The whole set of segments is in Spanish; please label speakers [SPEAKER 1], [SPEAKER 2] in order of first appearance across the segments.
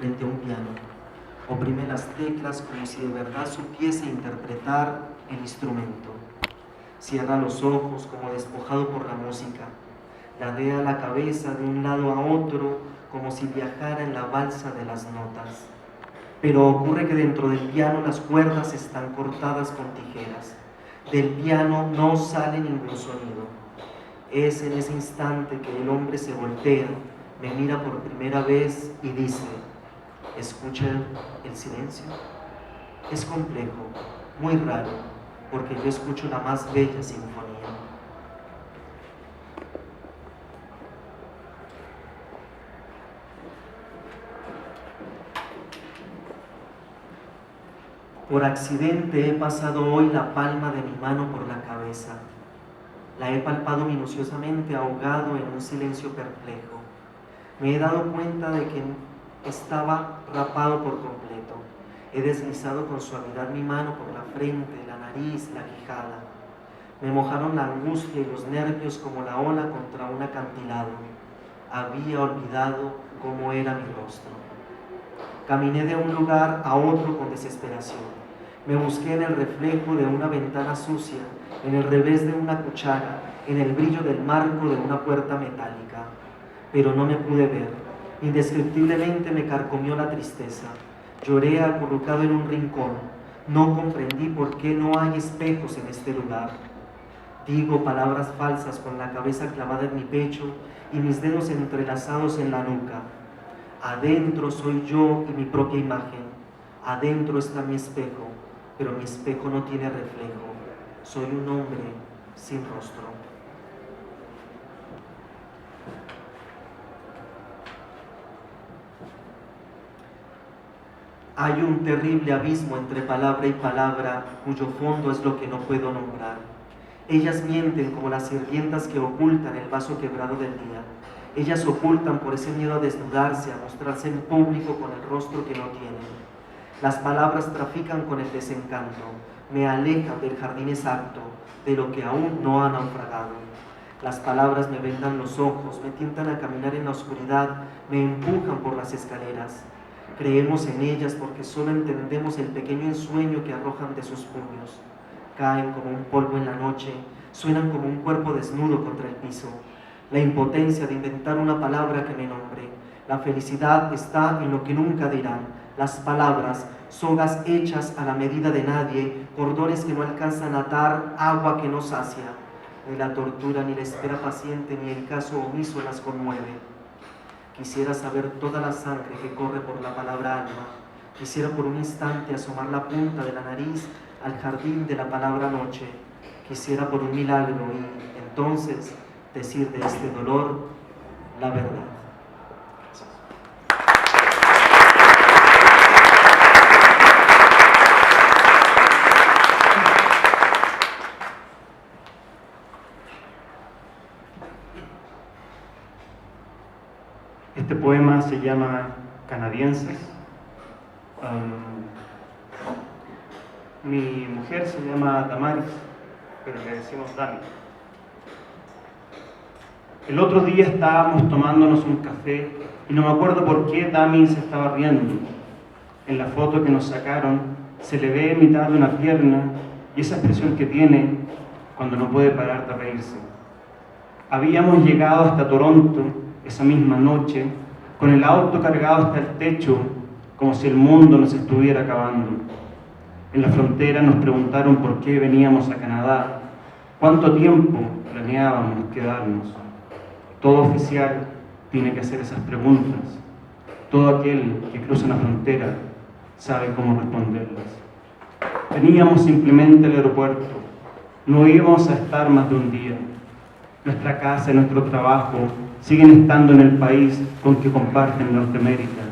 [SPEAKER 1] frente a un piano. Oprime las teclas como si de verdad supiese interpretar el instrumento. Cierra los ojos como despojado por la música. Ladea la cabeza de un lado a otro como si viajara en la balsa de las notas. Pero ocurre que dentro del piano las cuerdas están cortadas con tijeras. Del piano no sale ningún sonido. Es en ese instante que el hombre se voltea, me mira por primera vez y dice: ¿escucha el silencio? Es complejo, muy raro, porque yo escucho la más bella sinfonía. Por accidente he pasado hoy la palma de mi mano por la cabeza. La he palpado minuciosamente, ahogado en un silencio perplejo. Me he dado cuenta de que estaba rapado por completo. He deslizado con suavidad mi mano por la frente, la nariz, la quijada. Me mojaron la angustia y los nervios como la ola contra un acantilado. Había olvidado cómo era mi rostro. Caminé de un lugar a otro con desesperación. Me busqué en el reflejo de una ventana sucia, en el revés de una cuchara, en el brillo del marco de una puerta metálica. Pero no me pude ver. Indescriptiblemente me carcomió la tristeza. Lloré acurrucado en un rincón. No comprendí por qué no hay espejos en este lugar. Digo palabras falsas con la cabeza clavada en mi pecho y mis dedos entrelazados en la nuca. Adentro soy yo y mi propia imagen. Adentro está mi espejo, pero mi espejo no tiene reflejo. Soy un hombre sin rostro. Hay un terrible abismo entre palabra y palabra, cuyo fondo es lo que no puedo nombrar. Ellas mienten como las sirvientas que ocultan el vaso quebrado del día. Ellas ocultan por ese miedo a desnudarse, a mostrarse en público con el rostro que no tienen. Las palabras trafican con el desencanto, me alejan del jardín exacto, de lo que aún no ha naufragado. Las palabras me vendan los ojos, me tientan a caminar en la oscuridad, me empujan por las escaleras. Creemos en ellas porque solo entendemos el pequeño ensueño que arrojan de sus puños. Caen como un polvo en la noche, suenan como un cuerpo desnudo contra el piso. La impotencia de inventar una palabra que me nombre. La felicidad está en lo que nunca dirán. Las palabras, sogas hechas a la medida de nadie, cordones que no alcanzan a atar, agua que no sacia. Ni la tortura, ni la espera paciente, ni el caso omiso las conmueve. Quisiera saber toda la sangre que corre por la palabra alma. Quisiera por un instante asomar la punta de la nariz al jardín de la palabra noche. Quisiera por un milagro y entonces decir de este dolor la verdad.
[SPEAKER 2] Este poema se llama Canadienses. Mi mujer se llama Damaris, pero le decimos Dami. El otro día estábamos tomándonos un café y no me acuerdo por qué Dami se estaba riendo. En la foto que nos sacaron se le ve mitad de una pierna y esa expresión que tiene cuando no puede parar de reírse. Habíamos llegado hasta Toronto esa misma noche, con el auto cargado hasta el techo, como si el mundo nos estuviera acabando. En la frontera nos preguntaron por qué veníamos a Canadá, cuánto tiempo planeábamos quedarnos. Todo oficial tiene que hacer esas preguntas. Todo aquel que cruza una frontera sabe cómo responderlas. Veníamos simplemente al aeropuerto, no íbamos a estar más de un día. Nuestra casa y nuestro trabajo siguen estando en el país con que comparten Norteamérica.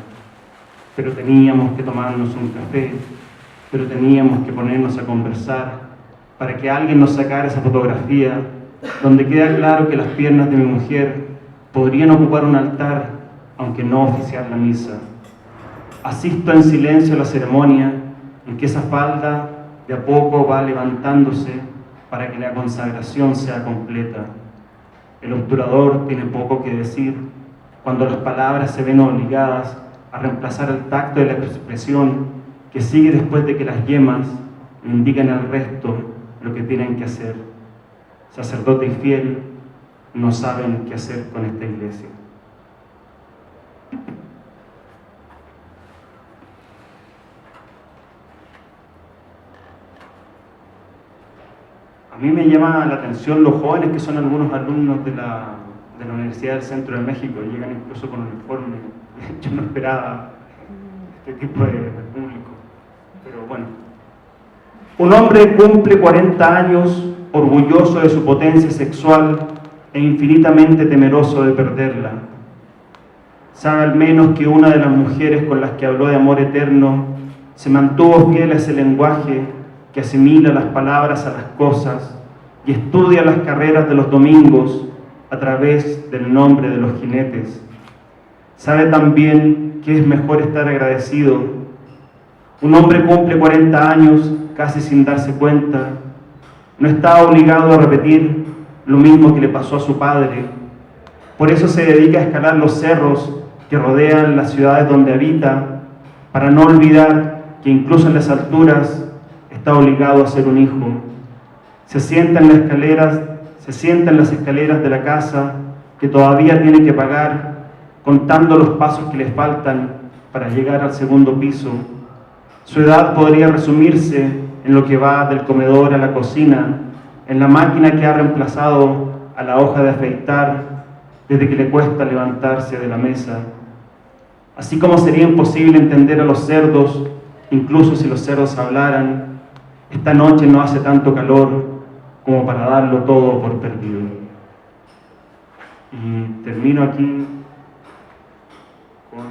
[SPEAKER 2] Pero teníamos que tomarnos un café, pero teníamos que ponernos a conversar para que alguien nos sacara esa fotografía donde queda claro que las piernas de mi mujer podrían ocupar un altar, aunque no oficiar la misa. Asisto en silencio a la ceremonia en que esa falda de a poco va levantándose para que la consagración sea completa. El obturador tiene poco que decir cuando las palabras se ven obligadas a reemplazar el tacto de la expresión que sigue después de que las yemas le indican al resto lo que tienen que hacer. Sacerdote y fiel no saben qué hacer con esta iglesia. A mí me llama la atención los jóvenes que son algunos alumnos de la Universidad del Centro de México, llegan incluso con uniforme. Yo no esperaba este tipo de público, pero bueno. Un hombre cumple 40 años, orgulloso de su potencia sexual e infinitamente temeroso de perderla. Sabe al menos que una de las mujeres con las que habló de amor eterno se mantuvo fiel a ese lenguaje que asimila las palabras a las cosas y estudia las carreras de los domingos a través del nombre de los jinetes. Sabe también que es mejor estar agradecido. Un hombre cumple 40 años casi sin darse cuenta. No está obligado a repetir lo mismo que le pasó a su padre. Por eso se dedica a escalar los cerros que rodean las ciudades donde habita, para no olvidar que incluso en las alturas está obligado a ser un hijo. Se sienta en las escaleras de la casa que todavía tiene que pagar, contando los pasos que le faltan para llegar al segundo piso. Su edad podría resumirse en lo que va del comedor a la cocina, en la máquina que ha reemplazado a la hoja de afeitar desde que le cuesta levantarse de la mesa. Así como sería imposible entender a los cerdos, incluso si los cerdos hablaran, esta noche no hace tanto calor como para darlo todo por perdido. Y termino aquí con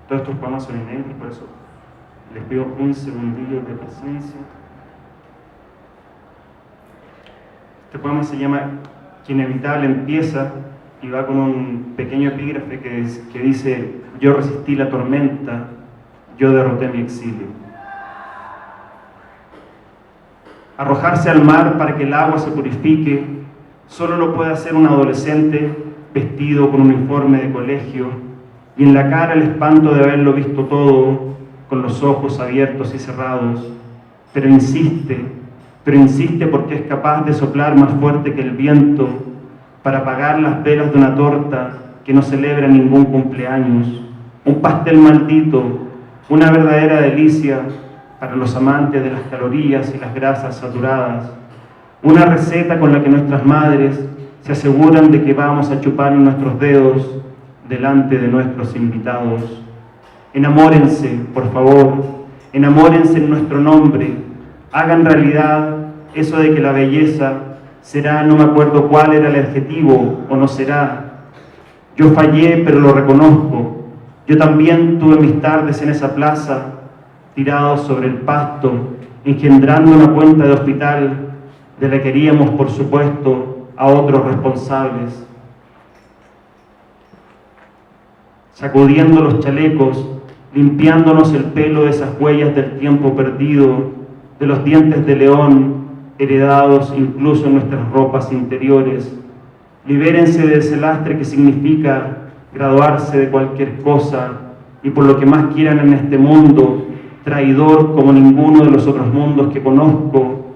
[SPEAKER 2] todos estos poemas son inéditos, por eso les pido un segundillo de paciencia. Este poema se llama Que inevitable empieza y va con un pequeño epígrafe que dice: yo resistí la tormenta, yo derroté mi exilio. Arrojarse al mar para que el agua se purifique solo lo puede hacer un adolescente vestido con un uniforme de colegio y en la cara el espanto de haberlo visto todo con los ojos abiertos y cerrados, pero insiste porque es capaz de soplar más fuerte que el viento para apagar las velas de una torta que no celebra ningún cumpleaños, un pastel maldito, una verdadera delicia para los amantes de las calorías y las grasas saturadas, una receta con la que nuestras madres se aseguran de que vamos a chupar nuestros dedos delante de nuestros invitados. Enamórense, por favor, enamórense en nuestro nombre, hagan realidad eso de que la belleza será, no me acuerdo cuál era el adjetivo, o no será. Yo fallé, pero lo reconozco. Yo también tuve mis tardes en esa plaza, tirados sobre el pasto, engendrando una cuenta de hospital de la que queríamos, por supuesto, a otros responsables. Sacudiendo los chalecos, limpiándonos el pelo de esas huellas del tiempo perdido, de los dientes de león, heredados incluso en nuestras ropas interiores. Libérense de ese lastre que significa graduarse de cualquier cosa y por lo que más quieran en este mundo, traidor como ninguno de los otros mundos que conozco.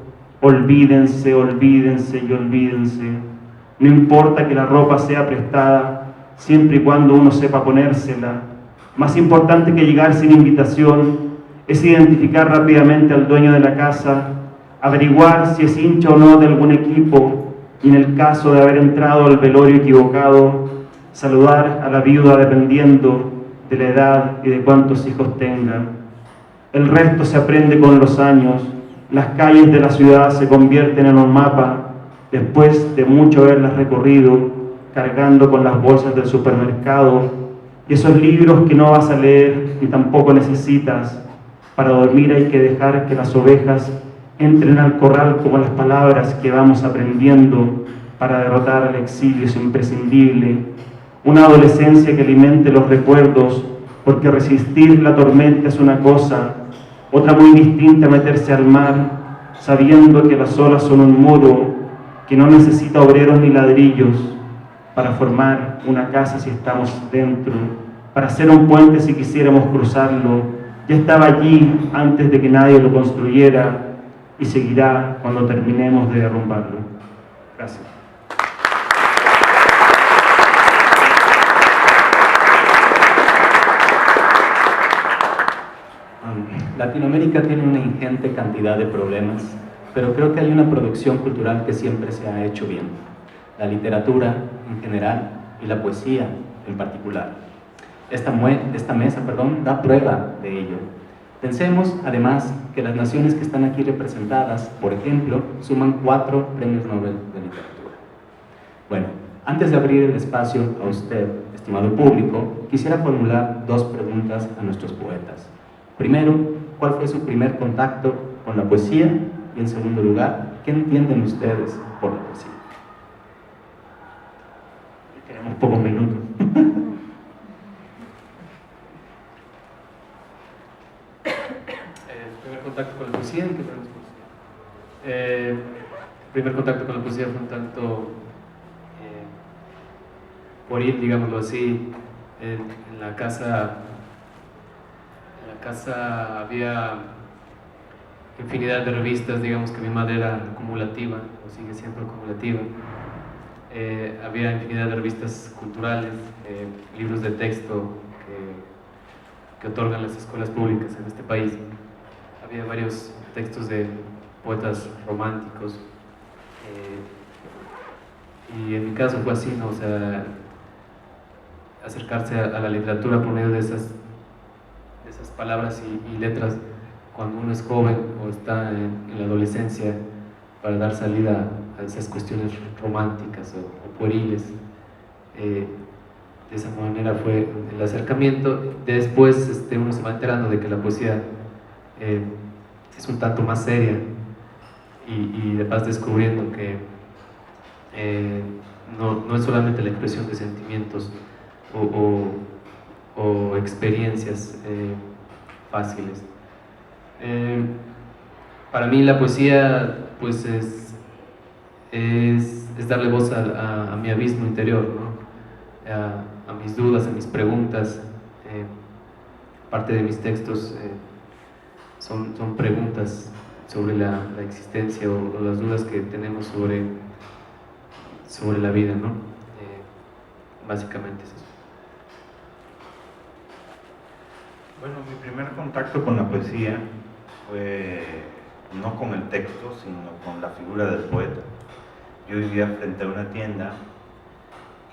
[SPEAKER 2] Olvídense, olvídense y olvídense. No importa que la ropa sea prestada, siempre y cuando uno sepa ponérsela. Más importante que llegar sin invitación es identificar rápidamente al dueño de la casa, averiguar si es hincha o no de algún equipo y en el caso de haber entrado al velorio equivocado, saludar a la viuda dependiendo de la edad y de cuántos hijos tenga. El resto se aprende con los años. Las calles de la ciudad se convierten en un mapa después de mucho haberlas recorrido, cargando con las bolsas del supermercado y esos libros que no vas a leer ni tampoco necesitas. Para dormir hay que dejar que las ovejas entren al corral como las palabras que vamos aprendiendo. Para derrotar al exilio es imprescindible una adolescencia que alimente los recuerdos, porque resistir la tormenta es una cosa Otra muy distinta, meterse al mar, sabiendo que las olas son un muro que no necesita obreros ni ladrillos para formar una casa si estamos dentro, para hacer un puente si quisiéramos cruzarlo. Ya estaba allí antes de que nadie lo construyera y seguirá cuando terminemos de derrumbarlo. Gracias.
[SPEAKER 3] Latinoamérica tiene una ingente cantidad de problemas, pero creo que hay una producción cultural que siempre se ha hecho bien. La literatura en general y la poesía en particular. Esta mesa da prueba de ello. Pensemos, además, que las naciones que están aquí representadas, por ejemplo, suman 4 premios Nobel de literatura. Bueno, antes de abrir el espacio a usted, estimado público, quisiera formular 2 preguntas a nuestros poetas. Primero, ¿cuál fue su primer contacto con la poesía? Y en segundo lugar, ¿qué entienden ustedes por la poesía?
[SPEAKER 2] Tenemos pocos minutos.
[SPEAKER 4] Primer contacto con la poesía, ¿qué tenemos poesía? Primer contacto con la poesía fue un tanto pueril, digámoslo así. En la casa había infinidad de revistas, digamos que mi madre era acumulativa, o sigue siendo acumulativa. Había infinidad de revistas culturales, libros de texto que otorgan las escuelas públicas en este país. Había varios textos de poetas románticos, y en mi caso fue así, ¿no? O sea, acercarse a la literatura por medio de esas palabras y letras cuando uno es joven o está en la adolescencia, para dar salida a esas cuestiones románticas o pueriles. De esa manera fue el acercamiento. Después uno se va enterando de que la poesía es un tanto más seria, y de vas descubriendo que no es solamente la expresión de sentimientos o experiencias fáciles. Para mí la poesía pues es darle voz a mi abismo interior, ¿no? A mis dudas, a mis preguntas. Parte de mis textos son preguntas sobre la existencia o las dudas que tenemos sobre la vida, ¿no? Básicamente es eso.
[SPEAKER 5] Bueno, mi primer contacto con la poesía fue no con el texto, sino con la figura del poeta. Yo vivía frente a una tienda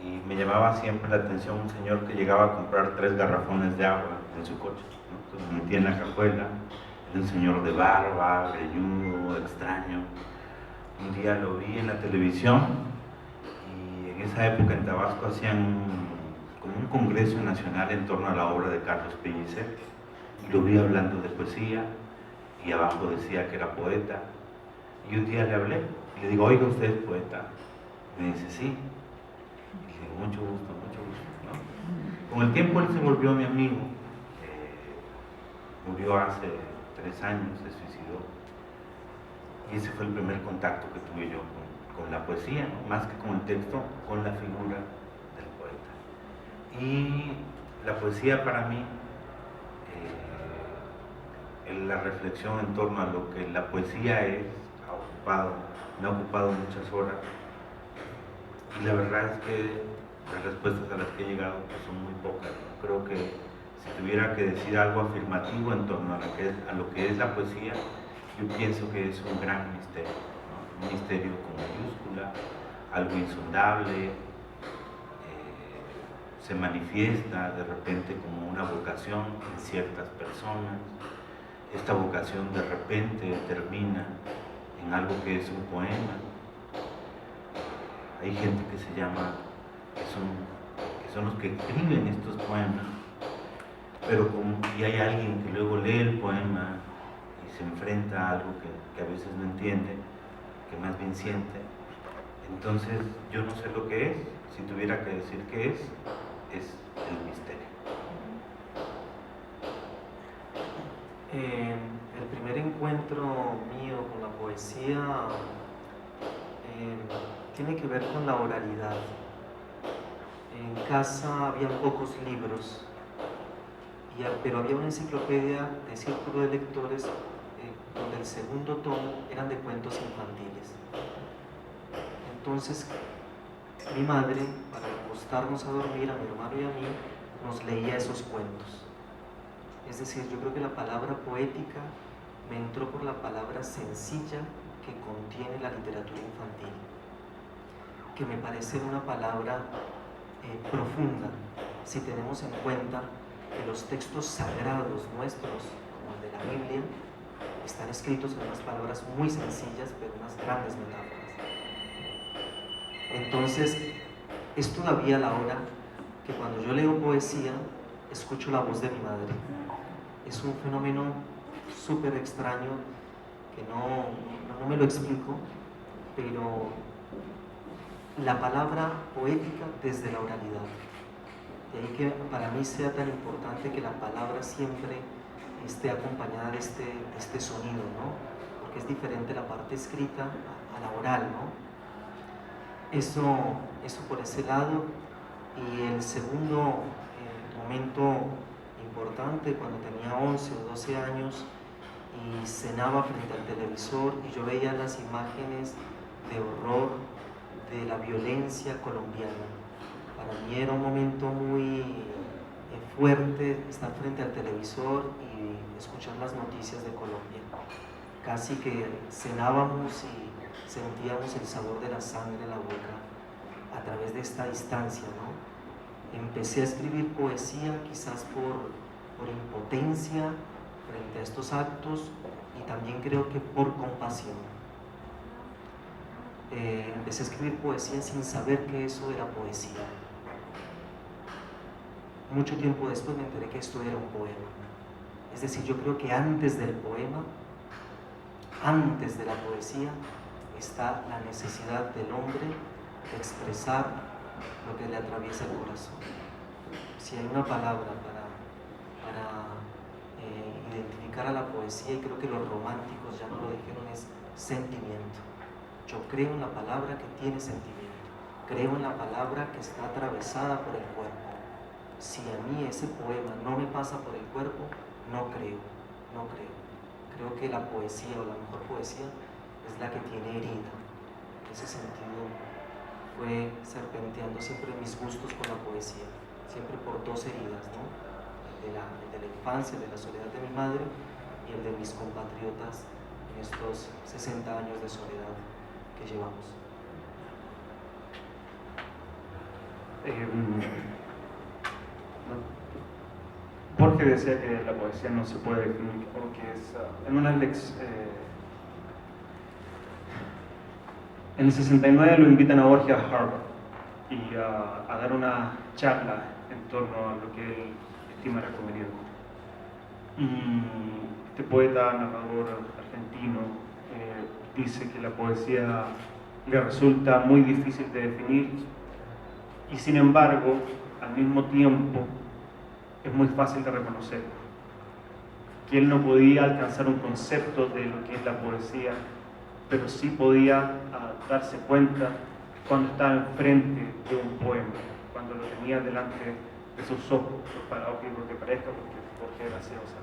[SPEAKER 5] y me llamaba siempre la atención un señor que llegaba a comprar 3 garrafones de agua en su coche, ¿no? Entonces me metía en la cajuela, era un señor de barba, greñudo, extraño. Un día lo vi en la televisión y en esa época en Tabasco hacían como un congreso nacional en torno a la obra de Carlos Pellicer, y lo vi hablando de poesía, y abajo decía que era poeta. Y un día le hablé y le digo: oiga, ¿usted es poeta? Y me dice: sí. Y le digo: mucho gusto, ¿no? Con el tiempo él se volvió mi amigo. Murió hace 3 años, se suicidó, y ese fue el primer contacto que tuve yo con la poesía, ¿no? Más que con el texto, con la figura del poeta. Y la poesía para mí, la reflexión en torno a lo que la poesía es, me ha ocupado muchas horas, y la verdad es que las respuestas a las que he llegado pues, son muy pocas, ¿no? Creo que si tuviera que decir algo afirmativo en torno a lo que es la poesía, yo pienso que es un gran misterio, ¿no? Un misterio con mayúscula, algo insondable. Se manifiesta de repente como una vocación en ciertas personas. Esta vocación de repente termina en algo que es un poema. Hay gente que se llama, que son los que escriben estos poemas, y hay alguien que luego lee el poema y se enfrenta a algo que a veces no entiende, que más bien siente. Entonces yo no sé lo que es. Si tuviera que decir qué es el misterio.
[SPEAKER 1] primer encuentro mío con la poesía tiene que ver con la oralidad. En casa había pocos libros, pero había una enciclopedia de círculo de lectores donde el segundo tomo eran de cuentos infantiles. Entonces mi madre, para acostarnos a dormir a mi hermano y a mí, nos leía esos cuentos. Es decir, yo creo que la palabra poética me entró por la palabra sencilla que contiene la literatura infantil, que me parece una palabra profunda, si tenemos en cuenta que los textos sagrados nuestros, como el de la Biblia, están escritos en unas palabras muy sencillas, pero unas grandes metáforas. Entonces, es todavía la hora que cuando yo leo poesía, escucho la voz de mi madre. Es un fenómeno súper extraño que no me lo explico, pero la palabra poética desde la oralidad. De ahí que para mí sea tan importante que la palabra siempre esté acompañada de este sonido, ¿no? Porque es diferente la parte escrita a la oral, ¿no? Eso por ese lado. Y el segundo momento importante, cuando tenía 11 o 12 años y cenaba frente al televisor y yo veía las imágenes de horror de la violencia colombiana. Para mí era un momento muy fuerte estar frente al televisor y escuchar las noticias de Colombia. Casi que cenábamos y sentíamos el sabor de la sangre en la boca a través de esta distancia, ¿no? Empecé a escribir poesía quizás por impotencia frente a estos actos y también creo que por compasión. Empecé a escribir poesía sin saber que eso era poesía. Mucho tiempo después me enteré que esto era un poema. Es decir, yo creo que antes del poema, antes de la poesía, está la necesidad del hombre de expresar lo que le atraviesa el corazón. Si hay una palabra para identificar a la poesía, y creo que los románticos ya no lo dijeron, es sentimiento. Yo creo en la palabra que tiene sentimiento, creo en la palabra que está atravesada por el cuerpo. Si a mí ese poema no me pasa por el cuerpo, no creo. Creo que la poesía, o la mejor poesía, es la que tiene herida. En ese sentido fue serpenteando siempre mis gustos por la poesía, siempre por dos heridas, ¿no? El de la infancia, el de la soledad de mi madre, y el de mis compatriotas en estos 60 años de soledad que llevamos.
[SPEAKER 2] Borges decía que la poesía no se puede definir, porque es en el 69 lo invitan a Borges a Harvard y a dar una charla en torno a lo que él estima era conveniente. Y este poeta, narrador argentino, dice que la poesía le resulta muy difícil de definir y sin embargo, al mismo tiempo, es muy fácil de reconocer. Que él no podía alcanzar un concepto de lo que es la poesía, pero sí podía darse cuenta cuando estaba enfrente de un poema, cuando lo tenía delante de sus ojos, paradójico que parezca, porque es graciosa.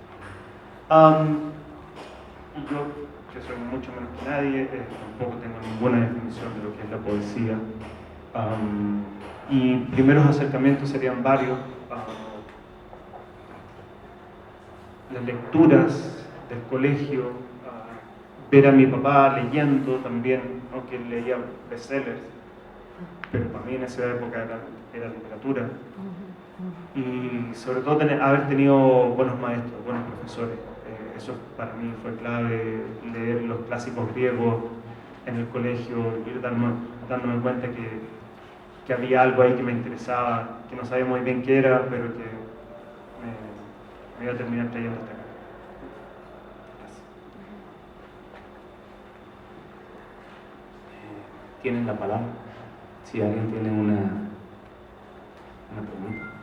[SPEAKER 2] Y yo, que soy mucho menos que nadie, tampoco tengo ninguna definición de lo que es la poesía. Y primeros acercamientos serían varios. Las lecturas del colegio, ver a mi papá leyendo también, aunque él leía bestsellers, pero para mí en esa época era literatura. Y sobre todo haber tenido buenos maestros, buenos profesores. Eso para mí fue clave, leer los clásicos griegos en el colegio, ir dándome cuenta que había algo ahí que me interesaba, que no sabía muy bien qué era, pero que me iba a terminar trayendo hasta acá.
[SPEAKER 3] Tienen la palabra. Si alguien tiene una pregunta.